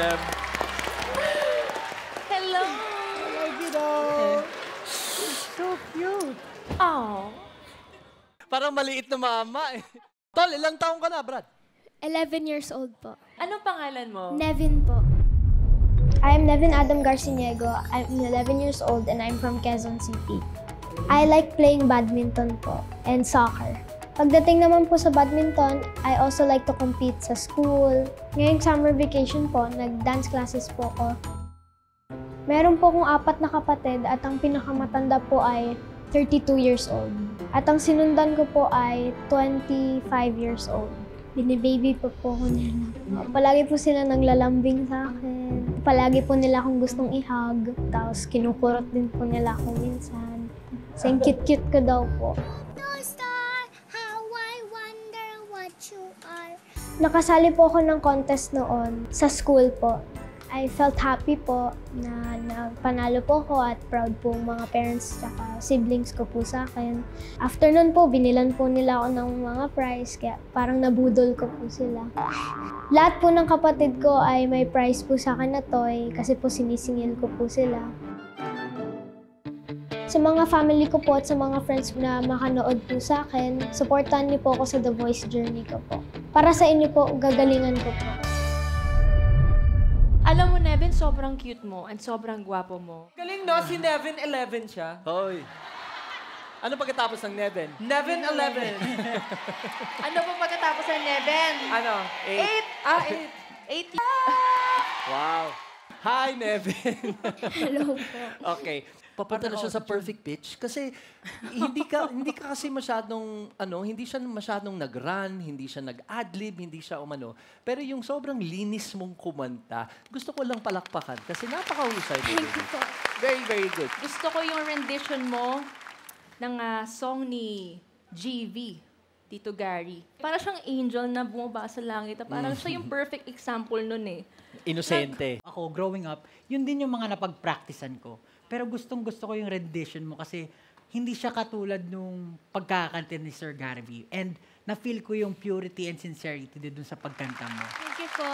them. Hello! Hello, Guido! It's so cute. Oh. Parang maliit na mama eh. Tol, ilang taong ka na, Brad? 11 years old po. Anong pangalan mo? Nevin po. I'm Nevin Adam Garciniego. I'm 11 years old and I'm from Quezon City. I like playing badminton po and soccer. Pagdating naman po sa badminton, I also like to compete sa school. Ngayong summer vacation po, nag-dance classes po ako. Meron po akong 4 na kapatid at ang pinakamatanda po ay 32 years old. At ang sinundan ko po ay 25 years old. Binibaby po ako nila. Palagi po sila naglalambing sa akin. Palagi po nila akong gustong i-hug. Tapos kinukurot din po nila ako minsan. Kasi ang cute-cute ko daw po. Nakasali po ako ng contest noon sa school po. I felt happy po na panalo po ako at proud po mga parents at siblings ko po sa akin. After nun po, binilan po nila ako ng mga prize, kaya parang nabudol ko po sila. Lahat po ng kapatid ko ay may prize po sa akin na toy kasi po sinisingil ko po sila. Sa mga family ko po at sa mga friends na makanood po sa akin, supportan niyo po ako sa The Voice journey ko po. Para sa inyo po, gagalingan ko po. Alam mo, Nevin, sobrang cute mo and sobrang gwapo mo. Galing, no? Si Nevin, 11 siya. Hoy. Ano pagkatapos ng Nevin? Nevin, 11. Ano po pagkatapos ng Nevin? Ano? 8. 8. 8. Wow. Hi, Nevin. Hello po. Okay. Papunta na siya sa perfect pitch kasi hindi ka kasi masyadong hindi siya masyadong nag-run, hindi siya nag-adlib, hindi siya umano. Pero yung sobrang linis mong kumanta, gusto ko lang palakpakan kasi napakahusay mo. Thank you po. Very, very good. Gusto ko yung rendition mo ng song ni GV, Tito Gary. Para siyang angel na bumaba sa langit. Parang siya yung perfect example nun eh. Inosente. Ako, growing up, yun din yung mga napag-practicean ko. Pero gustong-gusto ko yung rendition mo kasi hindi siya katulad nung pagkakanta ni Sir Gary V. And na-feel ko yung purity and sincerity dun sa pagkanta mo. Thank you po.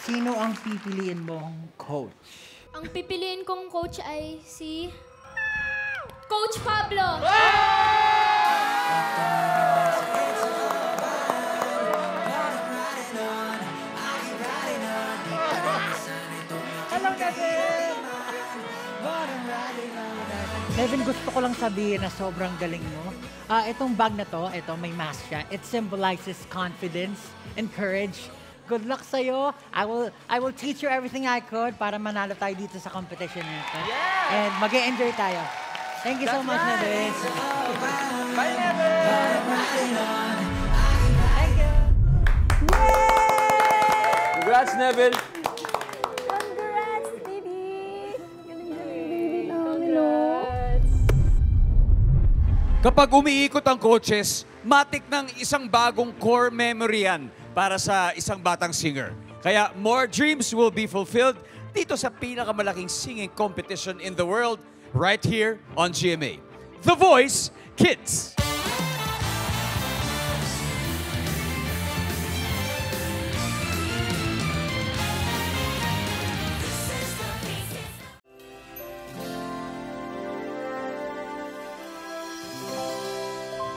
Sino ang pipiliin mong coach? Ang pipiliin kong coach ay si Coach Pablo. Hello, Nevin! Nevin, gusto ko lang sabihin na sobrang galing mo. Itong bag na to, may mask siya. It symbolizes confidence and courage. Good luck sa'yo. I will teach you everything I could para manalo tayo dito sa competition nito. Yeah! And mag-e-enjoy tayo. Thank you so much, Nevin. Bye, Nevin! Thank you. Yay! Congrats, Nevin! Congrats, baby! Galing-galing, baby namin, Kapag umiikot ang coaches, matik ng isang bagong core memory yan para sa isang batang singer. Kaya more dreams will be fulfilled dito sa pinakamalaking singing competition in the world right here on GMA. The Voice Kids!